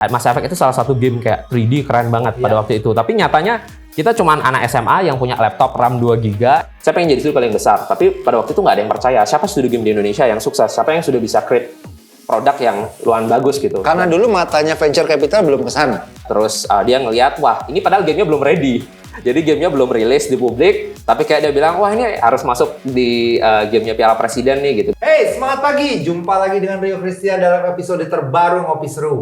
Mass Effect itu salah satu game kayak 3D keren banget pada waktu itu. Tapi nyatanya kita cuman anak SMA yang punya laptop RAM 2 GB. Saya pengen jadi studio paling besar, tapi pada waktu itu nggak ada yang percaya. Siapa studio game di Indonesia yang sukses? Siapa yang sudah bisa create produk yang lumayan bagus gitu? Karena dulu matanya venture capital belum ke sana. Terus dia ngelihat, wah ini padahal gamenya belum ready. Jadi gamenya belum rilis di publik, tapi kayak dia bilang, wah ini harus masuk di gamenya Piala Presiden nih gitu. Hey, semangat pagi! Jumpa lagi dengan Rio Christian dalam episode terbaru Ngopi Seru.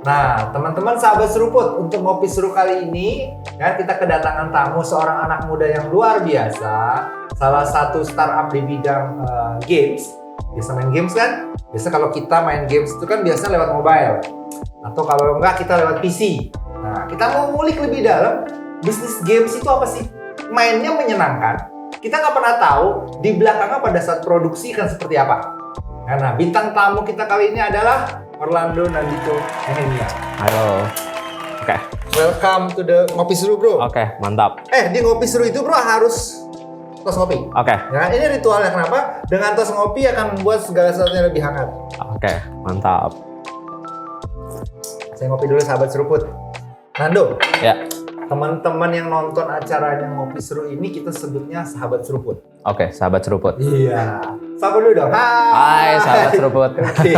Nah, teman-teman sahabat seruput, untuk Ngopi Seru kali ini ya, kita kedatangan tamu seorang anak muda yang luar biasa, salah satu startup di bidang games. Biasa main games kan? Biasa kalau kita main games itu kan biasa lewat mobile, atau kalau enggak kita lewat PC. Nah, kita mau ngulik lebih dalam, bisnis games itu apa sih? Mainnya menyenangkan, kita nggak pernah tahu di belakangnya pada saat produksi kan seperti apa. Nah, bintang tamu kita kali ini adalah Orlando Nandito Nehemia. Halo. Oke. Welcome to the Ngopi Seru, bro. Oke, mantap. Di Ngopi Seru itu, bro, harus tos ngopi. Oke. Ya, ini ritualnya kenapa? Dengan tos ngopi akan membuat segala sesuatunya lebih hangat. Oke, mantap. Saya ngopi dulu, sahabat seruput. Nando, Ya. teman-teman yang nonton acaranya Ngopi Seru ini kita sebutnya sahabat seruput. Oke, sahabat seruput. Iya. Sapa dulu dong. Hai, sahabat seruput. Oke.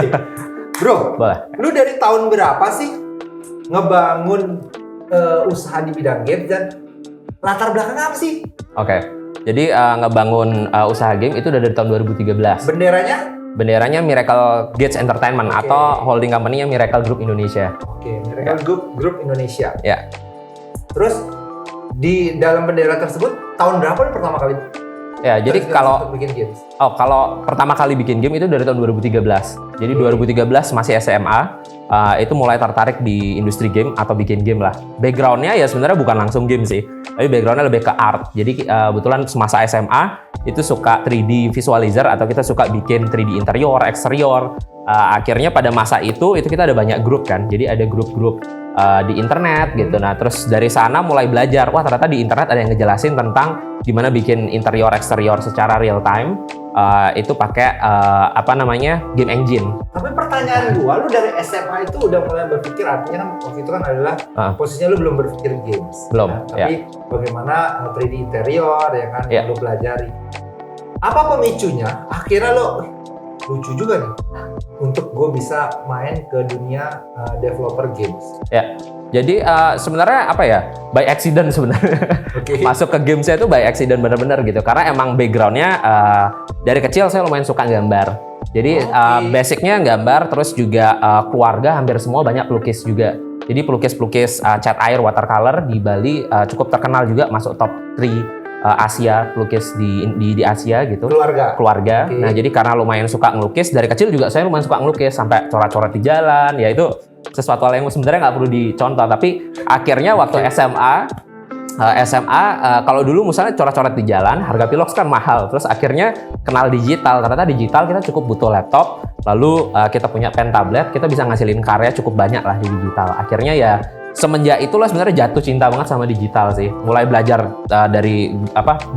Bro, Boleh. lu dari tahun berapa sih ngebangun usaha di bidang game dan latar belakangnya apa sih? Oke. Jadi ngebangun usaha game itu udah dari tahun 2013. Benderanya? Benderanya Miracle Gates Entertainment Oke. atau holding company-nya Miracle Group Indonesia. Oke, Miracle Group Indonesia. Ya. Terus di dalam bendera tersebut tahun berapa lu pertama kali? Ya, jadi kalau bikin games. kalau pertama kali bikin game itu dari tahun 2013. Jadi 2013 masih SMA, itu mulai tertarik di industri game atau bikin game lah. Background-nya ya sebenarnya bukan langsung game sih, tapi background-nya lebih ke art. Jadi kebetulan semasa SMA itu suka 3D visualizer atau kita suka bikin 3D interior, eksterior. Akhirnya pada masa itu kita ada banyak grup kan. Jadi ada grup-grup di internet gitu. Nah, terus dari sana mulai belajar. Wah, ternyata di internet ada yang ngejelasin tentang gimana bikin interior eksterior secara real time. Itu pakai game engine. Tapi pertanyaan gua, lu dari SMA itu udah mulai berpikir, artinya kan waktu itu kan adalah posisinya lu belum berpikir games. Belum, Ya, tapi bagaimana 3D interior ya kan yang lu pelajari. Apa pemicunya? Akhirnya lo lucu juga nih untuk gue bisa main ke dunia developer games. Ya. Jadi sebenarnya by accident sebenarnya. Oke. Masuk ke gamesnya itu by accident bener-bener gitu. Karena emang backgroundnya dari kecil saya lumayan suka gambar. Jadi basicnya gambar, terus juga keluarga hampir semua banyak pelukis juga. Jadi pelukis-pelukis cat air watercolor di Bali cukup terkenal juga, masuk top 3 Asia, pelukis di Asia gitu. Keluarga. Okay. Nah, jadi karena lumayan suka ngelukis, dari kecil juga saya lumayan suka ngelukis, sampai coret-coret di jalan, ya itu sesuatu hal yang sebenarnya nggak perlu dicontoh. Tapi akhirnya waktu SMA, kalau dulu misalnya coret-coret di jalan, harga pilox kan mahal. Terus akhirnya kenal digital. Ternyata digital kita cukup butuh laptop, lalu kita punya pen tablet, kita bisa ngasilin karya cukup banyak lah di digital. Akhirnya ya semenjak itulah sebenarnya jatuh cinta banget sama digital sih. Mulai belajar dari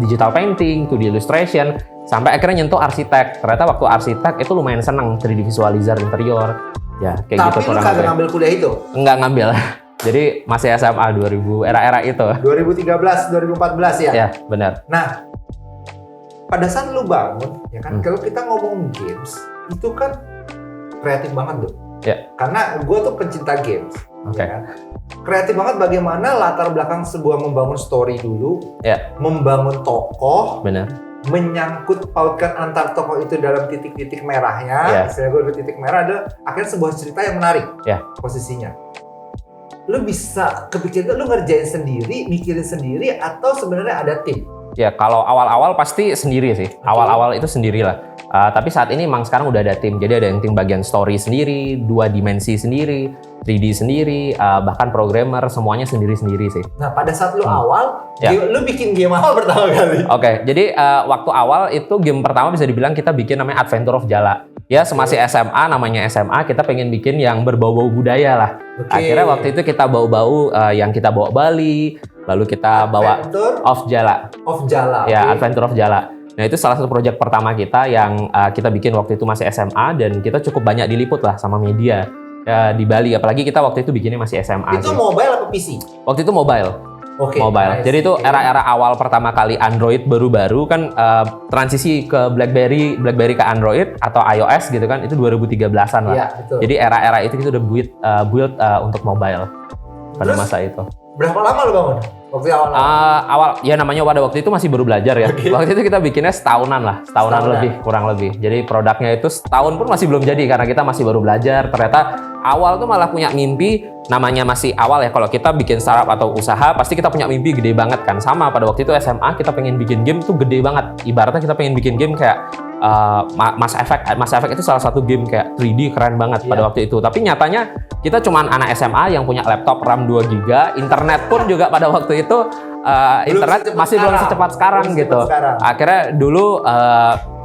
digital painting, 2D illustration, sampai akhirnya nyentuh arsitek. Ternyata waktu arsitek itu lumayan seneng 3D visualizer interior. Ya, kayak gitu. Tapi lu kagak ngambil kuliah itu? Enggak ngambil. Jadi masih SMA 2000, era-era itu. 2013, 2014 ya? Ya, benar. Nah, pada saat lu bangun, ya kan, kalau kita ngomong games, itu kan kreatif banget tuh. Ya. Karena gue tuh pencinta games. Oke. Ya kan? Kreatif banget bagaimana latar belakang sebuah membangun story dulu, Ya, membangun tokoh, benar. menyangkut pautkan antar tokoh itu dalam titik-titik merahnya. Ya. Misalnya gue titik merah ada akhirnya sebuah cerita yang menarik. Ya. Posisinya. Lu bisa kepikiran lu ngerjain sendiri, mikirin sendiri, atau sebenarnya ada tim? Ya, kalau awal-awal pasti sendiri sih. Awal-awal itu sendirilah. Tapi saat ini memang sekarang udah ada tim. Jadi ada yang tim bagian story sendiri, 2 dimensi sendiri, 3D sendiri, bahkan programmer semuanya sendiri-sendiri sih. Nah, pada saat lu awal, Ya. lu bikin game apa pertama kali? Oke, jadi waktu awal itu game pertama bisa dibilang kita bikin namanya Adventure of Jala. Ya semasih SMA, namanya SMA, kita pengen bikin yang berbau-bau budaya lah. Oke. Akhirnya waktu itu kita bau-bau yang kita bawa Bali, lalu kita bawa Adventure of Jala. of Jala. Ya, oke. Adventure of Jala. Nah, itu salah satu proyek pertama kita yang kita bikin waktu itu masih SMA dan kita cukup banyak diliput lah sama media ya, di Bali. Apalagi kita waktu itu bikinnya masih SMA. Itu sih. mobile apa PC? Waktu itu mobile. Oke. Mobile. nice. Jadi itu Oke. era-era awal pertama kali Android baru-baru kan transisi ke BlackBerry ke Android atau iOS gitu kan itu 2013-an lah. Iya, betul. Jadi era-era itu kita udah build untuk mobile pada Terus? masa itu. Berapa lama lu bangun? Waktu awal. Awal ya namanya pada waktu itu masih baru belajar ya. Oke. Waktu itu kita bikinnya setahunan lah, setahunan Setahunan. lebih kurang lebih. Jadi produknya itu setahun pun masih belum jadi karena kita masih baru belajar. Ternyata awal tuh malah punya mimpi, namanya masih awal ya. Kalau kita bikin startup atau usaha pasti kita punya mimpi gede banget kan. Sama pada waktu itu SMA kita pengen bikin game tuh gede banget. Ibaratnya kita pengen bikin game kayak Mass Effect. Mass Effect itu salah satu game kayak 3D keren banget pada waktu itu. Tapi nyatanya kita cuman anak SMA yang punya laptop RAM 2 GB, internet pun juga pada waktu itu internet secepat masih belum sekarang. secepat sekarang Belum gitu. secepat sekarang. Akhirnya dulu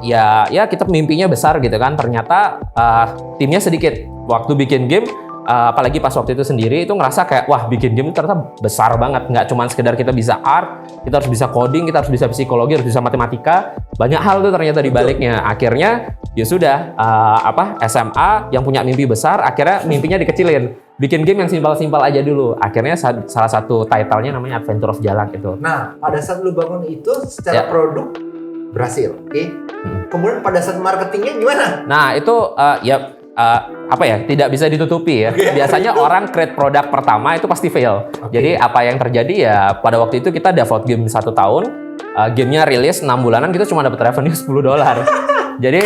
ya kita mimpinya besar gitu kan. Ternyata timnya sedikit. Waktu bikin game apalagi pas waktu itu sendiri itu ngerasa kayak wah bikin game itu ternyata besar banget, nggak cuma sekedar kita bisa art, kita harus bisa coding, kita harus bisa psikologi, harus bisa matematika, banyak hal tuh ternyata di baliknya. Akhirnya ya sudah SMA yang punya mimpi besar akhirnya mimpinya dikecilin, bikin game yang simpel-simpel aja dulu. Akhirnya salah satu title-nya namanya Adventure of Jalak itu. Nah, pada saat lu bangun itu secara Ya. produk berhasil, oke? Kemudian pada saat marketingnya gimana? Nah itu tidak bisa ditutupi ya. Biasanya orang create produk pertama itu pasti fail. Jadi apa yang terjadi ya pada waktu itu kita develop game 1 tahun, gamenya rilis 6 bulanan kita cuma dapat revenue $10. Jadi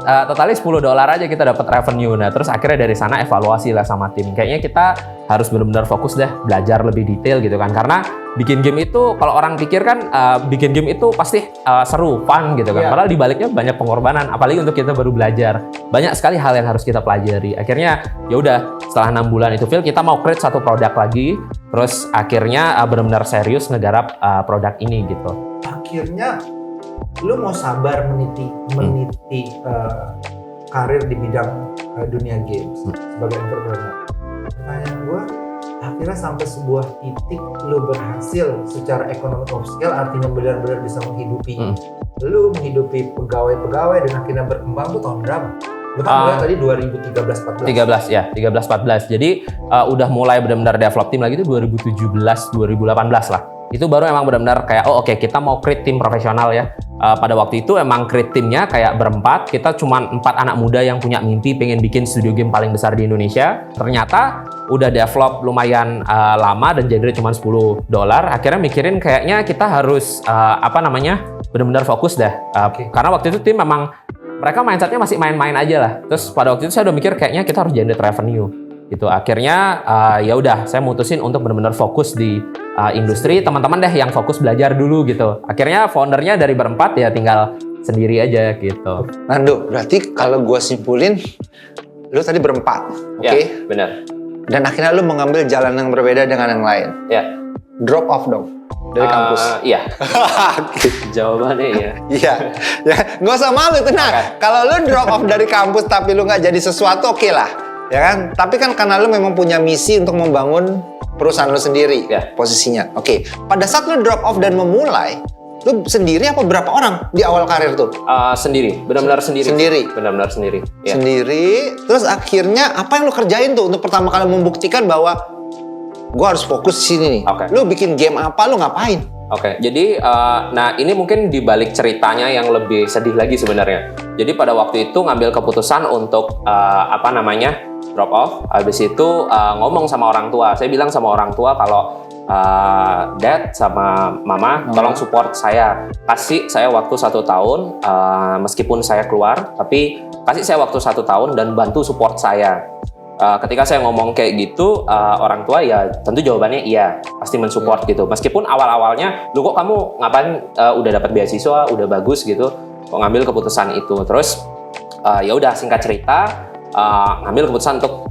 totalnya $10 aja kita dapat revenue. Nah terus akhirnya dari sana evaluasi lah sama tim. Kayaknya kita harus benar-benar fokus deh belajar lebih detail gitu kan. Karena bikin game itu kalau orang pikir kan bikin game itu pasti seru, fun gitu kan. Iya. Padahal di baliknya banyak pengorbanan. Apalagi untuk kita baru belajar. Banyak sekali hal yang harus kita pelajari. Akhirnya ya udah setelah 6 bulan itu fail kita mau create satu produk lagi. Terus akhirnya benar-benar serius ngegarap produk ini gitu. Akhirnya lu mau sabar meniti karir di bidang dunia games sebagai entrepreneur. Pertanyaan gua, akhirnya sampai sebuah titik lu berhasil secara economic of scale, artinya benar-benar bisa menghidupi lu, menghidupi pegawai-pegawai dan akhirnya berkembang tuh tahun berapa? Lu kan mulai tadi 2013-14. 13-14. Jadi udah mulai benar-benar develop tim lagi itu 2017-2018 lah. Itu baru emang benar-benar kayak oke, kita mau create tim profesional ya. Pada waktu itu emang create timnya kayak berempat. Kita cuma 4 anak muda yang punya mimpi pengen bikin studio game paling besar di Indonesia. Ternyata udah develop lumayan lama dan generate cuma $10. Akhirnya mikirin kayaknya kita harus benar-benar fokus deh. Karena waktu itu tim memang mereka mindsetnya masih main-main aja lah. Terus pada waktu itu saya udah mikir kayaknya kita harus generate revenue gitu. Akhirnya ya udah saya mutusin untuk benar-benar fokus di industri. Teman-teman deh yang fokus belajar dulu gitu. Akhirnya foundernya dari berempat ya tinggal sendiri aja gitu. Nando, berarti kalau gua simpulin, lu tadi berempat, oke? Ya, benar. Dan akhirnya lu mengambil jalan yang berbeda dengan yang lain. Ya. Drop off dong dari kampus. Iya. Jawabannya iya. Iya, ya nggak usah malu tenang. Kalau lu drop off dari kampus tapi lu nggak jadi sesuatu, oke lah, ya kan? Tapi kan karena lu memang punya misi untuk membangun perusahaan lu sendiri, Ya. posisinya. Oke, pada saat lu drop off dan memulai, lu sendiri apa berapa orang di awal karir tuh? Sendiri, benar-benar sendiri. Sendiri? Benar-benar sendiri. Ya. Sendiri. Terus akhirnya apa yang lu kerjain tuh untuk pertama kali membuktikan bahwa gua harus fokus di sini nih? Oke. Lu bikin game apa? Lu ngapain? Oke, jadi nah ini mungkin dibalik ceritanya yang lebih sedih lagi sebenarnya. Jadi pada waktu itu ngambil keputusan untuk drop off. Habis itu ngomong sama orang tua. Saya bilang sama orang tua kalau dad sama mama tolong support saya. Kasih saya waktu 1 tahun meskipun saya keluar, tapi kasih saya waktu 1 tahun dan bantu support saya. Ketika saya ngomong kayak gitu, orang tua ya tentu jawabannya iya, pasti mensupport gitu. Meskipun awal-awalnya, lu kok kamu ngapain udah dapat beasiswa, udah bagus gitu, kok ngambil keputusan itu. Terus ya udah singkat cerita ngambil keputusan untuk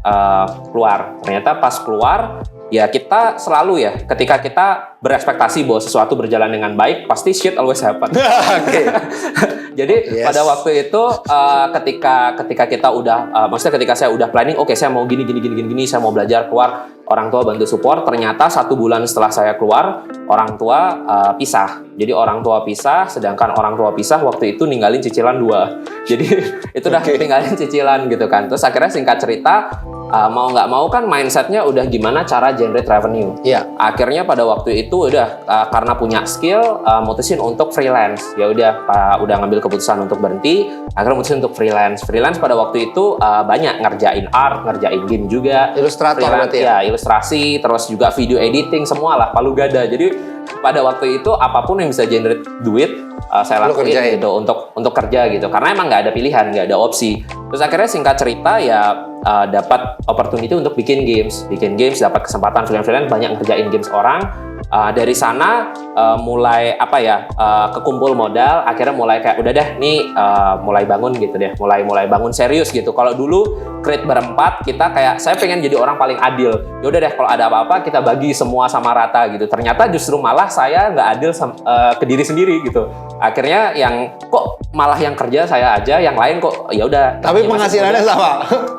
keluar. Ternyata pas keluar ya kita selalu ya ketika kita berekspektasi bahwa sesuatu berjalan dengan baik pasti shit always happen. Oke. Jadi pada waktu itu ketika kita udah maksudnya ketika saya udah planning oke, saya mau gini saya mau belajar keluar, orang tua bantu support. Ternyata 1 bulan setelah saya keluar orang tua pisah. Jadi orang tua pisah, sedangkan orang tua pisah waktu itu ninggalin cicilan 2. Jadi itu udah tinggalin cicilan gitu kan. Terus akhirnya singkat cerita mau nggak mau kan mindsetnya udah gimana cara generate revenue. Iya. Akhirnya pada waktu itu udah karena punya skill mutusin untuk freelance. Ya udah ngambil keputusan untuk berhenti. Akhirnya mutusin untuk freelance. Freelance pada waktu itu banyak ngerjain art, ngerjain game juga. Ilustrator berarti ya? Ya, ilustrasi, terus juga video editing, semua lah palu gada. Jadi pada waktu itu apapun yang bisa generate duit saya lakuin gitu untuk kerja gitu. Karena emang nggak ada pilihan, nggak ada opsi. Terus akhirnya singkat cerita ya dapat opportunity untuk bikin games, dapat kesempatan freelance banyak ngerjain games orang. Dari sana mulai kekumpul modal, akhirnya mulai kayak udah deh nih mulai bangun gitu deh, mulai bangun serius gitu. Kalau dulu create berempat kita kayak saya pengen jadi orang paling adil. Ya udah deh kalau ada apa-apa kita bagi semua sama rata gitu. Ternyata justru malah saya nggak adil ke diri sendiri gitu. Akhirnya malah yang kerja saya aja, yang lain kok ya udah. Tapi penghasilannya sama.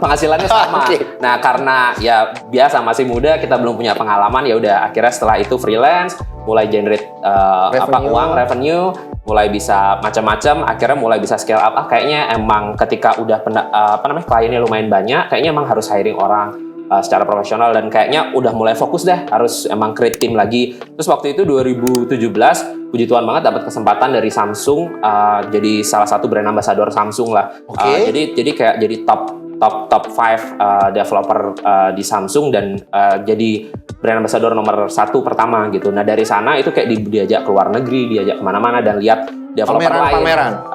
Penghasilannya sama. Okay. Nah karena ya biasa masih muda kita belum punya pengalaman, ya udah akhirnya setelah itu freelance mulai generate uang revenue, mulai bisa macam-macam, akhirnya mulai bisa scale up. Kayaknya emang ketika udah kliennya lumayan banyak, kayaknya emang harus hiring orang secara profesional dan kayaknya udah mulai fokus deh harus emang create tim lagi. Terus waktu itu 2017 puji Tuhan banget dapat kesempatan dari Samsung jadi salah satu brand ambassador Samsung lah. Okay. Jadi kayak jadi top 5 developer di Samsung dan jadi brand ambassador nomor 1 pertama gitu. Nah dari sana itu kayak diajak ke luar negeri, diajak kemana-mana dan lihat developer lain.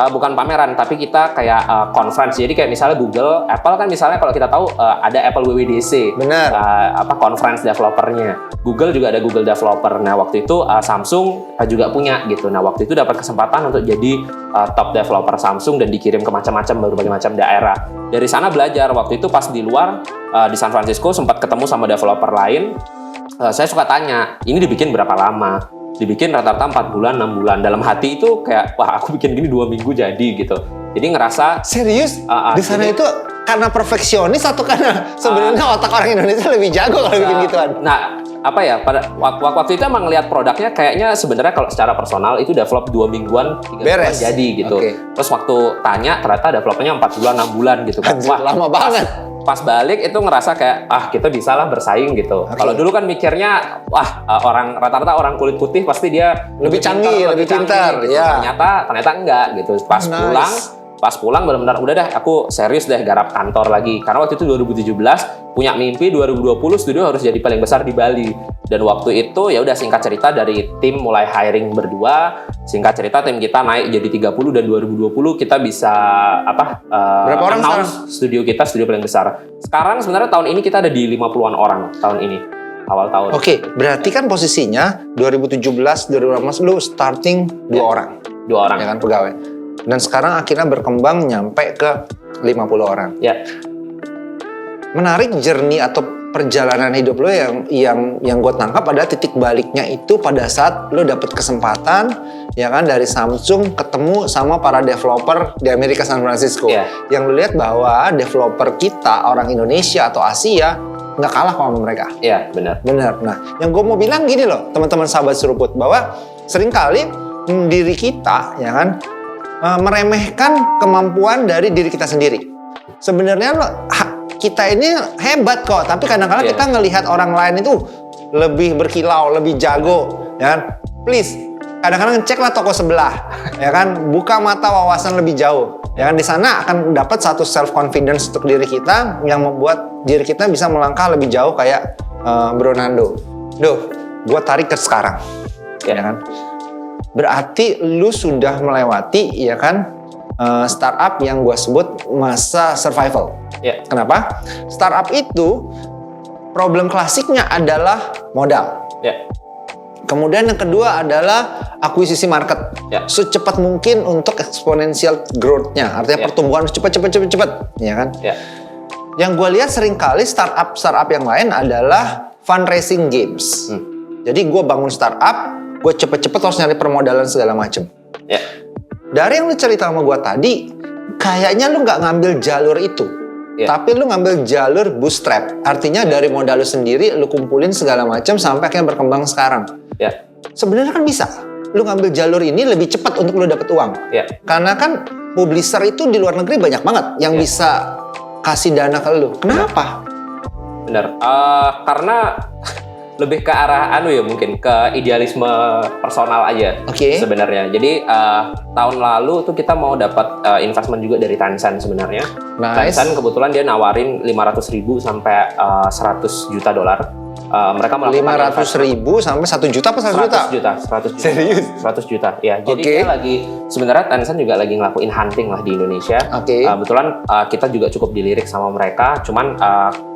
Bukan pameran, tapi kita kayak conference. Jadi kayak misalnya Google, Apple kan misalnya kalau kita tahu ada Apple WWDC. Benar. Conference developernya. Google juga ada Google Developer. Nah waktu itu Samsung juga punya gitu. Nah waktu itu dapat kesempatan untuk jadi top developer Samsung dan dikirim ke berbagai macam daerah. Dari sana belajar. Waktu itu pas di luar di San Francisco sempat ketemu sama developer lain. Saya suka tanya, ini dibikin berapa lama? Dibikin rata-rata 4 bulan, 6 bulan. Dalam hati itu kayak, wah aku bikin gini 2 minggu jadi gitu. Jadi ngerasa... Serius? Di sana itu karena perfeksionis atau karena sebenarnya otak orang Indonesia lebih jago kalau bikin gituan? Nah, pada waktu itu emang ngeliat produknya kayaknya sebenarnya kalau secara personal itu develop 2 mingguan, 3 bulan jadi gitu. Okay. Terus waktu tanya ternyata developnya 4 bulan, 6 bulan gitu kan. Wah, lama banget. Pas balik itu ngerasa kayak kita bisa lah bersaing gitu. Okay. Kalau dulu kan mikirnya rata-rata orang kulit putih pasti dia lebih canggih, lebih pintar gitu. Ya. Ternyata enggak gitu. Pas pulang benar-benar udah deh aku serius deh garap kantor lagi. Karena waktu itu 2017 punya mimpi 2020 studio harus jadi paling besar di Bali. Dan waktu itu ya udah singkat cerita dari tim mulai hiring berdua, singkat cerita tim kita naik jadi 30 dan 2020 kita bisa berapa orang sekarang? Studio paling besar. Sekarang sebenarnya tahun ini kita ada di 50-an orang tahun ini. Awal tahun. Oke, berarti kan posisinya 2017 2018 lu starting 2 orang. 2 orang. Ya kan pegawai. Dan sekarang akhirnya berkembang nyampe ke 50 orang. Ya. Menarik journey atau perjalanan hidup lo yang gue tangkap adalah titik baliknya itu pada saat lo dapet kesempatan ya kan dari Samsung ketemu sama para developer di Amerika San Francisco. Yeah. Yang lo lihat bahwa developer kita orang Indonesia atau Asia nggak kalah sama mereka. Iya, benar. Benar. Nah, yang gue mau bilang gini loh, teman-teman sahabat seruput, bahwa seringkali diri kita ya kan meremehkan kemampuan dari diri kita sendiri. Sebenarnya kita ini hebat kok, tapi kadang-kadang kita ngelihat orang lain itu lebih berkilau, lebih jago, ya kan? Please, kadang-kadang ceklah toko sebelah, ya kan? Buka mata wawasan lebih jauh, ya kan? Di sana akan dapat satu self confidence untuk diri kita yang membuat diri kita bisa melangkah lebih jauh kayak Bro Nando. Gua tarik ke sekarang, ya kan? Berarti lu sudah melewati ya kan startup yang gue sebut masa survival. Yeah. Kenapa? Startup itu problem klasiknya adalah modal. Yeah. Kemudian yang kedua adalah akuisisi market. Ya. Secepat mungkin untuk exponential growth-nya. Artinya Ya. pertumbuhan harus cepat, ya kan? Ya. Yang gue lihat seringkali startup yang lain adalah fundraising games. Jadi gue bangun startup, gue cepet-cepet harus nyari permodalan segala macem. Ya. Dari yang lu cerita sama gue tadi, kayaknya lu nggak ngambil jalur itu. Ya. Tapi lu ngambil jalur bootstrap. Artinya dari modal lu sendiri, lu kumpulin segala macam sampai akhirnya berkembang sekarang. Ya. Sebenarnya kan bisa. Lu ngambil jalur ini lebih cepat untuk lu dapet uang. Ya. Karena kan publisher itu di luar negeri banyak banget yang Ya. bisa kasih dana ke lu. Kenapa? Benar. Karena lebih ke arah mungkin ke idealisme personal aja. Oke. Sebenarnya. Jadi tahun lalu tuh kita mau dapat investment juga dari Tencent sebenarnya. Nice. Tencent kebetulan dia nawarin 500.000 sampai 100 juta dolar. Mereka melakukan 500.000 sampai 1 juta apa 100 juta? 100 juta. Serius? 100 juta. Ya, jadi Oke. dia lagi sebenarnya Tencent juga lagi ngelakuin hunting lah di Indonesia. Oke. Kebetulan kita juga cukup dilirik sama mereka, cuman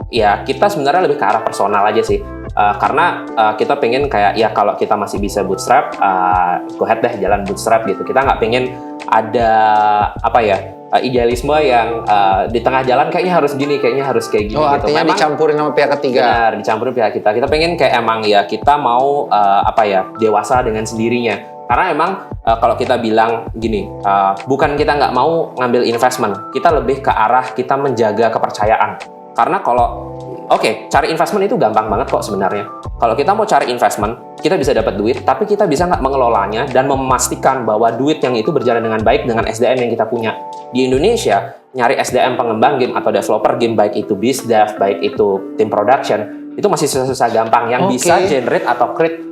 ya kita sebenarnya lebih ke arah personal aja sih. Karena kita pengen kayak ya kalau kita masih bisa bootstrap, go ahead deh jalan bootstrap gitu. Kita nggak pengen ada idealisme yang di tengah jalan kayaknya harus gini, kayaknya harus kayak gini Oh, gitu. artinya dicampurin sama pihak ketiga. Benar, dicampurin pihak kita. Kita pengen kayak emang ya kita mau dewasa dengan sendirinya. Karena emang kalau kita bilang gini, bukan kita nggak mau ngambil investment, kita lebih ke arah kita menjaga kepercayaan. Karena kalau cari investment itu gampang banget kok sebenarnya. Kalau kita mau cari investment, kita bisa dapat duit, tapi kita bisa nggak mengelolanya dan memastikan bahwa duit yang itu berjalan dengan baik dengan SDM yang kita punya. Di Indonesia, nyari SDM pengembang game atau developer game, baik itu BizDev, baik itu tim production, itu masih susah-susah gampang. Yang bisa generate atau create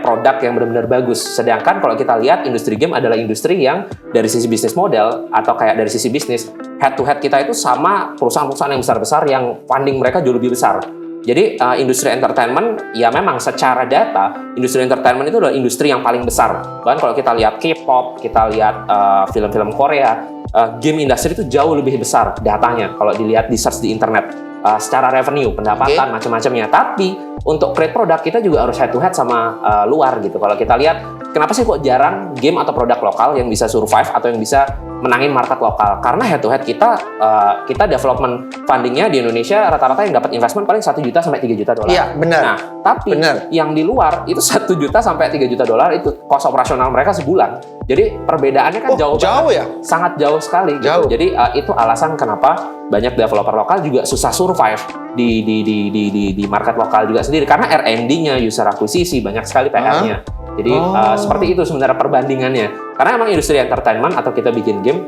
produk yang benar-benar bagus. Sedangkan kalau kita lihat industri game adalah industri yang dari sisi bisnis model atau kayak dari sisi bisnis head to head kita itu sama perusahaan-perusahaan yang besar-besar yang funding mereka jauh lebih besar. Jadi industri entertainment ya memang secara data industri entertainment itu adalah industri yang paling besar. Bahkan kalau kita lihat K-pop, kita lihat film-film Korea, game industry itu jauh lebih besar datanya kalau dilihat di search di internet. Secara revenue, pendapatan, macam-macamnya. Tapi untuk create produk kita juga harus head to head sama luar gitu. Kalau kita lihat, kenapa sih kok jarang game atau produk lokal yang bisa survive atau yang bisa menangin market lokal? Karena head to head kita development fundingnya di Indonesia rata-rata yang dapat investment paling 1 juta sampai 3 juta dolar. Iya, benar. Nah, tapi yang di luar itu 1 juta sampai 3 juta dolar itu cost operasional mereka sebulan. Jadi perbedaannya kan jauh ya? Sangat jauh sekali. Jauh. Gitu. Jadi itu alasan kenapa banyak developer lokal juga susah survive di market lokal juga sendiri karena R&D-nya, user akuisisi banyak sekali PR-nya. Jadi seperti itu sebenarnya perbandingannya. Karena emang industri entertainment atau kita bikin game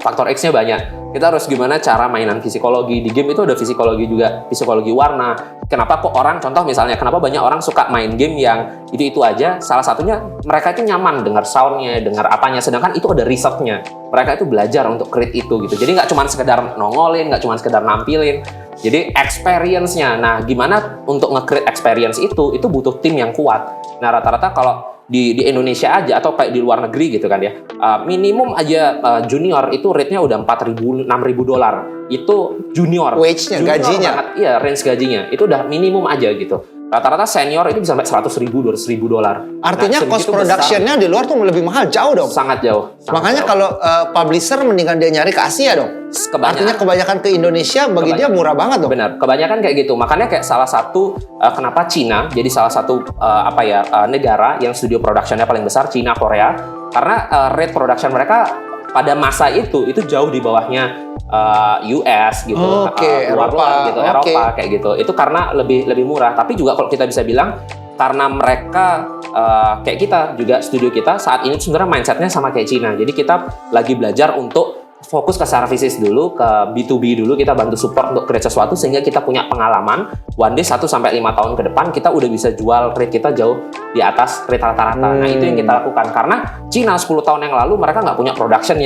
faktor X-nya banyak. Kita harus gimana cara mainan psikologi. Di game itu ada psikologi juga, psikologi warna. Kenapa kok orang, contoh misalnya, kenapa banyak orang suka main game yang itu aja? Salah satunya mereka itu nyaman dengar sound-nya, dengar apanya. Sedangkan itu ada risetnya. Mereka itu belajar untuk create itu gitu. Jadi nggak cuma sekedar nongolin, nggak cuma sekedar nampilin. Jadi experience-nya. Nah, gimana untuk nge-create experience itu butuh tim yang kuat. Nah, rata-rata kalau di Indonesia aja atau kayak di luar negeri gitu kan ya, minimum aja junior itu rate-nya udah 4.000, 6.000 dolar. Itu junior. Wage-nya, gajinya. Banget. Iya, range gajinya. Itu udah minimum aja gitu. Rata-rata senior itu bisa sampai 100.000, 200.000 dolar. Artinya cost production-nya di luar tuh lebih mahal, jauh dong. Sangat jauh. Makanya kalau publisher mendingan dia nyari ke Asia dong. Artinya kebanyakan ke Indonesia bagi dia murah banget dong. Benar, kebanyakan kayak gitu. Makanya kayak salah satu kenapa Cina jadi salah satu negara yang studio production-nya paling besar, Cina, Korea. Karena rate production mereka pada masa itu jauh di bawahnya US gitu, Eropa gitu, Eropa kayak gitu. Itu karena lebih murah. Tapi juga kalau kita bisa bilang karena mereka kayak kita juga studio kita saat ini sebenarnya mindsetnya sama kayak Cina. Jadi kita lagi belajar untuk fokus ke services dulu, ke B2B dulu, kita bantu support untuk create sesuatu sehingga kita punya pengalaman one day 1-5 tahun ke depan kita udah bisa jual rate kita jauh di atas rate rata-rata. Nah, itu yang kita lakukan karena Cina 10 tahun yang lalu mereka nggak punya production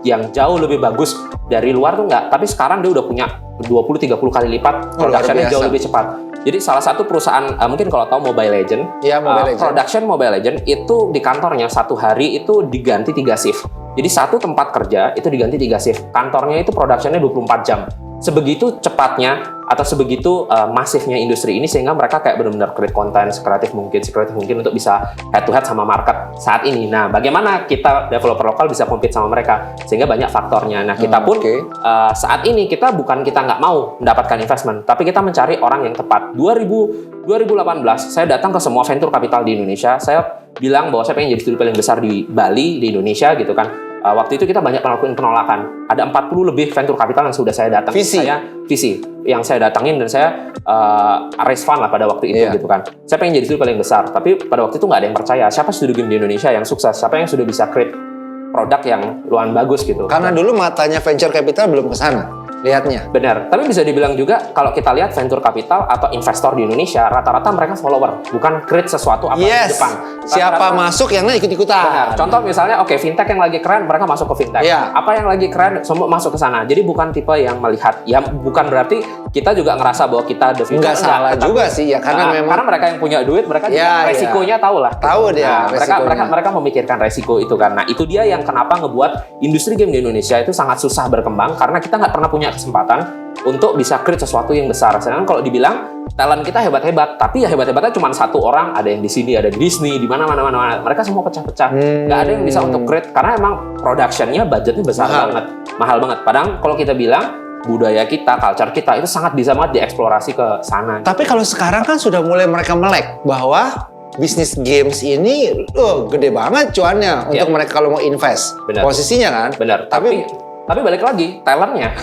yang jauh lebih bagus dari luar tuh nggak, tapi sekarang dia udah punya 20-30 kali lipat productionnya jauh lebih cepat. Jadi salah satu perusahaan mungkin kalau tahu Mobile Legend, production Mobile Legend itu di kantornya satu hari itu diganti 3 shift. Jadi satu tempat kerja itu diganti 3 shift. Kantornya itu productionnya 24 jam. sebegitu cepatnya atau sebegitu masifnya industri ini sehingga mereka kayak benar-benar create konten sekreatif mungkin untuk bisa head to head sama market saat ini. Nah, bagaimana kita developer lokal bisa compete sama mereka? Sehingga banyak faktornya. Nah, kita pun saat ini kita nggak mau mendapatkan investment, tapi kita mencari orang yang tepat. 2018 saya datang ke semua venture capital di Indonesia. Saya bilang bahwa saya pengen jadi studi paling besar di Bali, di Indonesia gitu kan. Waktu itu kita banyak melakukan penolakan. Ada 40 lebih venture capital yang sudah saya datang. Visi yang saya datangin dan saya raise fund lah pada waktu itu gitu kan. Saya pengen jadi studi paling besar, tapi pada waktu itu nggak ada yang percaya. Siapa studi game di Indonesia yang sukses? Siapa yang sudah bisa create produk yang lumayan bagus gitu? Karena dulu matanya venture capital belum ke sana. Lihatnya. Benar, tapi bisa dibilang juga kalau kita lihat venture capital atau investor di Indonesia rata-rata mereka follower, bukan create sesuatu apa di depan. Siapa masuk yang lain ikut-ikutan. Benar. Contoh misalnya, fintech yang lagi keren, mereka masuk ke fintech. Apa yang lagi keren, semua masuk ke sana. Jadi bukan tipe yang melihat, ya bukan berarti kita juga ngerasa bahwa kita the future. Nggak salah juga sih ya, karena memang karena mereka yang punya duit, mereka juga resikonya tahu lah. Tahu dia. Mereka memikirkan resiko itu kan. Nah, itu dia yang kenapa ngebuat industri game di Indonesia itu sangat susah berkembang karena kita nggak pernah punya kesempatan untuk bisa create sesuatu yang besar. Sedangkan kalau dibilang talent kita hebat-hebat, tapi ya hebat-hebatnya cuma satu orang, ada yang di sini, ada di Disney, di mana-mana, mereka semua pecah-pecah. Nggak ada yang bisa untuk create karena emang productionnya budgetnya besar banget, mahal banget. Padahal kalau kita bilang budaya kita, culture kita itu sangat bisa banget dieksplorasi ke sana. Tapi kalau sekarang kan sudah mulai mereka melek bahwa bisnis games ini gede banget cuannya untuk mereka kalau mau invest. Benar. Posisinya kan. Benar. Tapi balik lagi talentnya.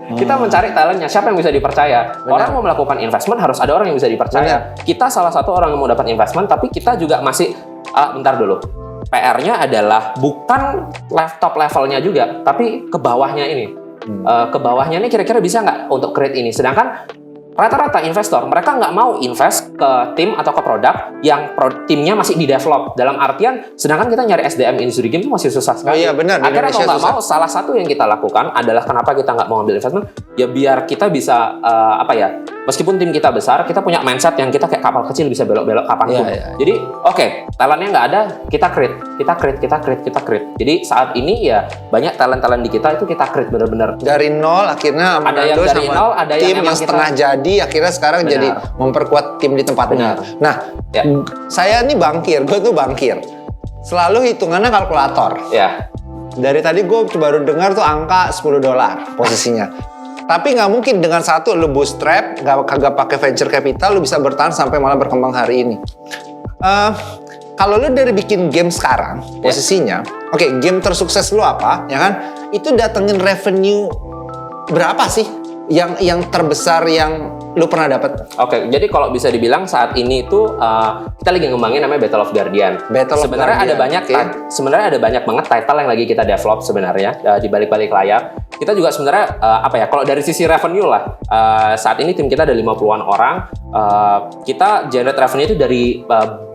Kita mencari talentnya, siapa yang bisa dipercaya. Orang mau melakukan investment harus ada orang yang bisa dipercaya. Kita salah satu orang yang mau dapat investment, tapi kita juga masih bentar dulu. PR-nya adalah bukan top levelnya juga, tapi ke bawahnya ini. Ke bawahnya ini kira-kira bisa nggak untuk create ini. Sedangkan rata-rata investor, mereka nggak mau invest ke tim atau ke produk yang timnya masih di-develop. Dalam artian, sedangkan kita nyari SDM industri game itu masih susah sekali. Oh iya benar, di akhirnya Indonesia kalau nggak susah. mau, salah satu yang kita lakukan adalah kenapa kita nggak mau ambil investment, ya biar kita bisa, meskipun tim kita besar, kita punya mindset yang kita kayak kapal kecil bisa belok-belok kapanpun. Jadi, talentnya nggak ada, kita create. Jadi saat ini ya banyak talent-talent di kita itu kita create benar-benar. Dari nol akhirnya ada yang dari nol, ada tim yang kita setengah jadi, akhirnya sekarang jadi memperkuat tim di tempatnya. Nah, saya nih gue tuh bangkir. Selalu hitungannya kalkulator. Ya. Dari tadi gue baru dengar tuh angka $10 posisinya. Tapi nggak mungkin dengan satu lu bootstrap, kagak pakai venture capital, lu bisa bertahan sampai malah berkembang hari ini. Kalau lu dari bikin game sekarang, posisinya, game tersukses lu apa, ya kan? Itu datengin revenue berapa sih? Yang terbesar yang lu pernah dapat? Jadi kalau bisa dibilang saat ini tuh kita lagi ngembangin namanya Battle of Guardian. Sebenarnya ada banyak banget title yang lagi kita develop sebenarnya di balik-balik layar. Kita juga sebenarnya kalau dari sisi revenue lah, saat ini tim kita ada 50-an orang. Kita generate revenue itu dari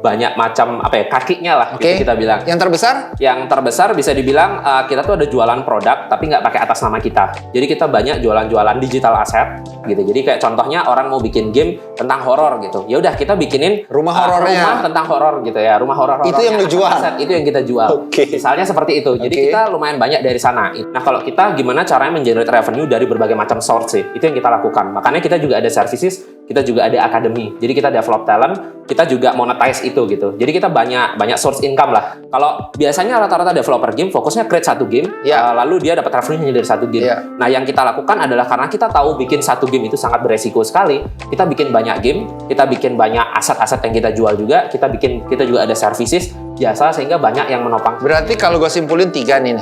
banyak macam kakinya lah gitu kita bilang. Yang terbesar? Yang terbesar bisa dibilang kita tuh ada jualan produk tapi nggak pakai atas nama kita. Jadi kita banyak jualan digital asset gitu. Jadi kayak contohnya orang mau bikin game tentang horor gitu. Ya udah kita bikinin rumah horornya. Rumah tentang horor gitu ya. Rumah horor. Itu yang lu jual. Aset, itu yang kita jual. Misalnya seperti itu. Jadi kita lumayan banyak dari sana. Nah, kalau kita gimana caranya mengenerate revenue dari berbagai macam source sih? Itu yang kita lakukan. Makanya kita juga ada services, kita juga ada academy. Jadi kita develop talent, kita juga monetize itu gitu. Jadi kita banyak source income lah. Kalau biasanya rata-rata developer game fokusnya create satu game, lalu dia dapat revenue hanya dari satu game. Nah, yang kita lakukan adalah karena kita tahu bikin satu game itu sangat beresiko sekali, kita bikin banyak game, kita bikin banyak aset-aset yang kita jual juga, kita juga ada services jasa sehingga banyak yang menopang. Berarti kalau gue simpulin 3 nih.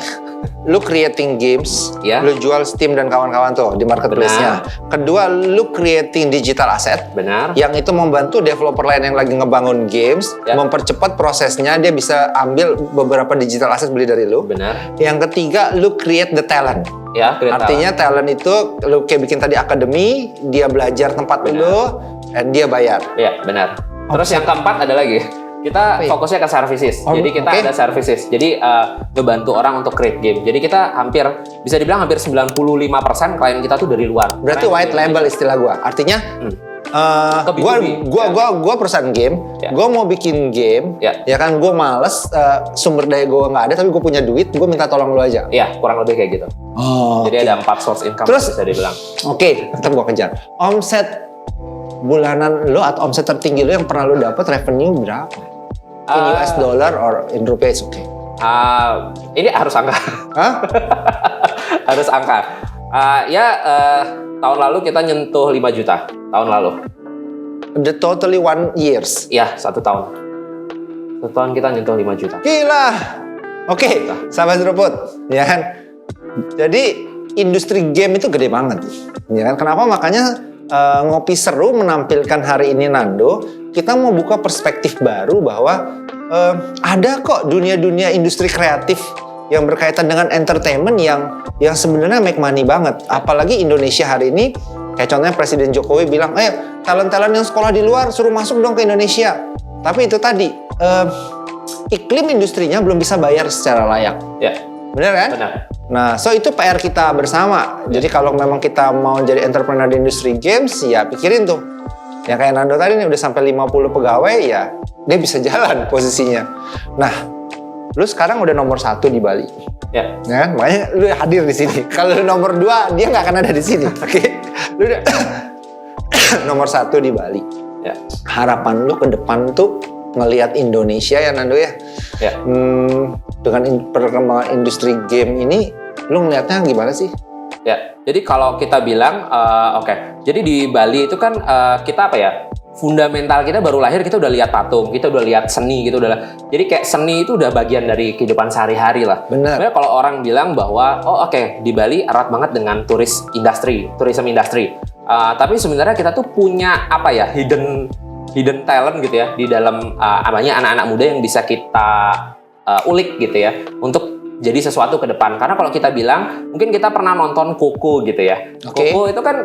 Lu creating games, lu jual Steam dan kawan-kawan tuh di marketplace-nya. Kedua, lu creating digital asset. Benar. Yang itu membantu developer lain yang lagi ngebangun games, mempercepat prosesnya, dia bisa ambil beberapa digital asset beli dari lu. Benar. Yang ketiga, lu create the talent. Artinya talent itu lu kayak bikin tadi akademi, dia belajar tempat lu, dan dia bayar. Iya, benar. Terus yang keempat ada lagi. Kita fokusnya ke services. Jadi kita ada services. Jadi ngebantu orang untuk create game. Jadi kita bisa dibilang hampir 95% klien kita tuh dari luar. Berarti white label istilah gua. Artinya Ke B2B. Gua perusahaan game, Ya. gua mau bikin game, Ya. kan gue males, sumber daya gue nggak ada, tapi gue punya duit, gue minta tolong lu aja. Iya, kurang lebih kayak gitu. Oh. Jadi ada 4 source income Terus- bisa dibilang. Oke, tetap gue kejar. Omset bulanan lo atau omset tertinggi lo yang pernah lo dapat revenue berapa? In US dollar or in rupiah is okay. Ini harus angka. Hah? Harus angka. Tahun lalu kita nyentuh 5 juta. Tahun lalu. The totally 1 years. Iya, 1 tahun. 1 tahun kita nyentuh 5 juta. Gila. Oke, sahabat seruput, ya kan. Jadi industri game itu gede banget, ya kan. Kenapa makanya ngopi seru menampilkan hari ini Nando, kita mau buka perspektif baru bahwa ada kok dunia-dunia industri kreatif yang berkaitan dengan entertainment yang sebenarnya make money banget. Apalagi Indonesia hari ini, kayak contohnya Presiden Jokowi bilang, talent-talent yang sekolah di luar suruh masuk dong ke Indonesia. Tapi itu tadi, iklim industrinya belum bisa bayar secara layak. Ya, Bener kan? benar. Nah, so itu PR kita bersama. Jadi kalau memang kita mau jadi entrepreneur di industri games, ya pikirin tuh. Ya kayak Nando tadi nih udah sampai 50 pegawai, ya dia bisa jalan posisinya. Nah, lu sekarang udah nomor 1 di Bali. Ya. Ya kan? Makanya lu hadir di sini. Kalau lu nomor 2, dia nggak akan ada di sini. Oke? Lu udah nomor 1 di Bali. Ya. Harapan lu ke depan tuh ngelihat Indonesia ya Nando ya. Ya. Dengan perkembangan industri game ini, lu ngelihatnya gimana sih? Ya, jadi kalau kita bilang, oke. Jadi di Bali itu kan kita apa ya? Fundamental kita baru lahir, kita udah lihat patung, kita udah lihat seni gitu jadi kayak seni itu udah bagian dari kehidupan sehari-hari lah. Bener. Sebenarnya kalau orang bilang bahwa di Bali erat banget dengan tourism industry. Tapi sebenarnya kita tuh punya apa ya? Hidden talent gitu ya di dalam anak-anak muda yang bisa kita ulik gitu ya untuk jadi sesuatu ke depan. Karena kalau kita bilang, mungkin kita pernah nonton Coco gitu ya. Oke. Coco itu kan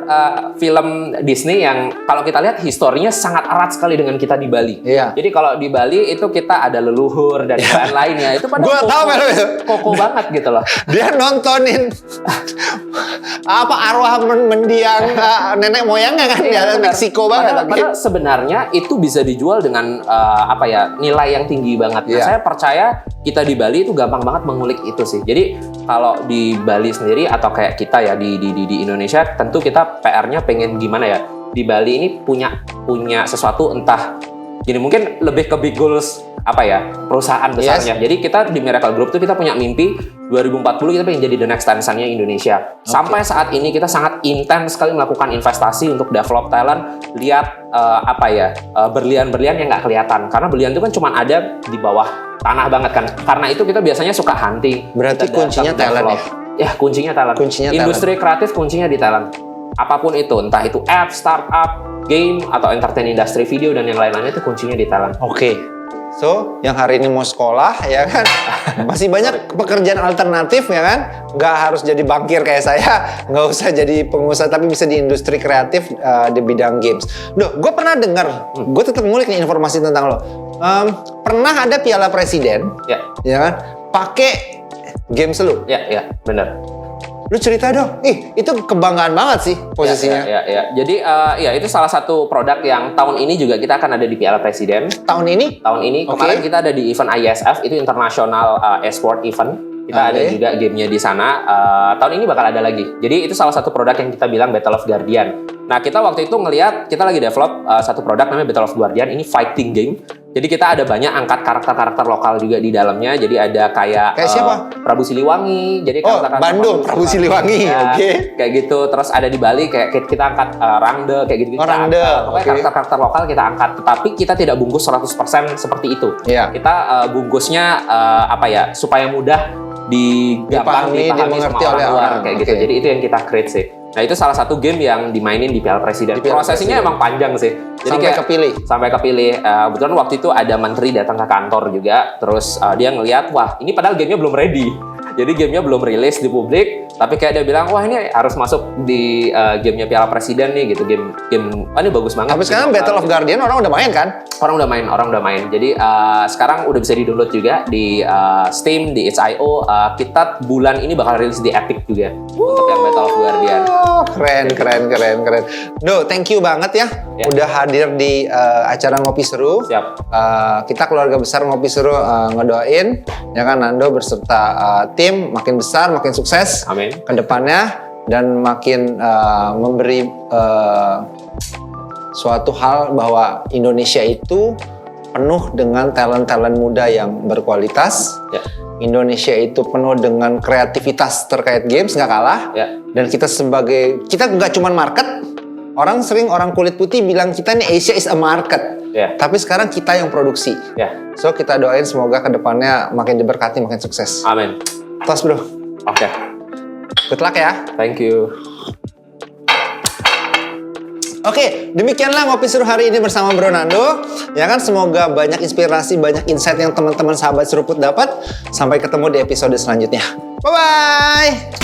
film Disney yang kalau kita lihat historinya sangat erat sekali dengan kita di Bali. Iya. Jadi kalau di Bali itu kita ada leluhur dan lain-lainnya. Itu pada Gua tahu kalau itu. Coco banget gitu loh. Dia nontonin apa arwah mendiang nenek moyangnya kan di Iya, benar. Meksiko banget. Padahal sebenarnya itu bisa dijual dengan nilai yang tinggi banget. Nah, Iya. saya percaya kita di Bali itu gampang banget mengulik itu sih. Jadi kalau di Bali sendiri atau kayak kita ya di Indonesia, tentu kita PR-nya pengen gimana ya di Bali ini punya sesuatu entah gini mungkin lebih ke big goals perusahaan besarnya. Jadi kita di Miracle Group tuh kita punya mimpi 2040 kita pengen jadi the next Tanzania Indonesia. Sampai saat ini kita sangat intens sekali melakukan investasi untuk develop talent. Lihat berlian-berlian yang nggak kelihatan karena berlian itu kan cuma ada di bawah tanah banget kan. Karena itu kita biasanya suka hunting. Berarti Kita kuncinya datang, talent develop. Ya kuncinya talent. Industri kreatif kuncinya di talent. Apapun itu, entah itu app, startup, game atau entertain industry video dan yang lain-lainnya itu kuncinya di talent. Oke. So, yang hari ini mau sekolah ya kan, masih banyak pekerjaan alternatif ya kan, nggak harus jadi bankir kayak saya, nggak usah jadi pengusaha tapi bisa di industri kreatif di bidang games. Duh, gue pernah dengar, gue tetap ngulik nih informasi tentang lo. Pernah ada Piala Presiden, ya kan, pakai games lu. Ya, benar. Lu cerita dong, itu kebanggaan banget sih posisinya. Ya. Jadi itu salah satu produk yang tahun ini juga kita akan ada di Piala Presiden. Tahun ini? Tahun ini, kemarin kita ada di event ISF, itu International Esport Event. Kita ada juga gamenya di sana. Tahun ini bakal ada lagi. Jadi itu salah satu produk yang kita bilang Battle of Guardian. Nah kita waktu itu ngelihat, kita lagi develop satu produk namanya Battle of Guardian. Ini fighting game. Jadi kita ada banyak angkat karakter-karakter lokal juga di dalamnya. Jadi ada kayak siapa? Prabu Siliwangi. Jadi Bandung, Prabu Siliwangi. Ya, Oke. Kayak gitu. Terus ada di Bali kayak kita angkat Rangde kayak gitu. Rangde. Pokoknya karakter-karakter lokal kita angkat. Tetapi kita tidak bungkus 100% seperti itu. Iya. Kita bungkusnya supaya mudah dipahami dimengerti sama oleh orang luar orang. kayak gitu. Jadi itu yang kita create sih. Nah itu salah satu game yang dimainin di Piala Presiden. Prosesnya emang panjang sih. Jadi sampai kepilih. Kebetulan waktu itu ada menteri datang ke kantor juga. Terus dia ngelihat, wah ini padahal gamenya belum ready. Jadi gamenya belum rilis di publik. Tapi kayak dia bilang, wah ini harus masuk di gamenya Piala Presiden nih gitu. Game ini bagus banget. Tapi sekarang Battle of Guardian orang udah main kan? Orang udah main. Jadi sekarang udah bisa di-download juga di Steam, di itch.io. Kita bulan ini bakal rilis di Epic juga untuk yang Battle of Guardian. Keren. No, thank you banget ya Ya. udah hadir di acara Ngopi Seru. Siap. Kita keluarga besar Ngopi Seru ngedoain ya kan Nando berserta tim makin besar, makin sukses Amin. ke depannya dan makin memberi suatu hal bahwa Indonesia itu penuh dengan talent-talent muda yang berkualitas. Ya. Indonesia itu penuh dengan kreativitas terkait games, nggak kalah. Ya. Dan kita nggak cuma market. Orang kulit putih bilang kita nih Asia is a market. Ya. Tapi sekarang kita yang produksi. Ya. So kita doain semoga kedepannya makin diberkati, makin sukses. Amin. Tos bro. Oke. Good luck ya. Thank you. Oke, demikianlah Ngopi Seru hari ini bersama Bro Nando. Ya kan, semoga banyak inspirasi, banyak insight yang teman-teman sahabat seruput dapat. Sampai ketemu di episode selanjutnya. Bye-bye!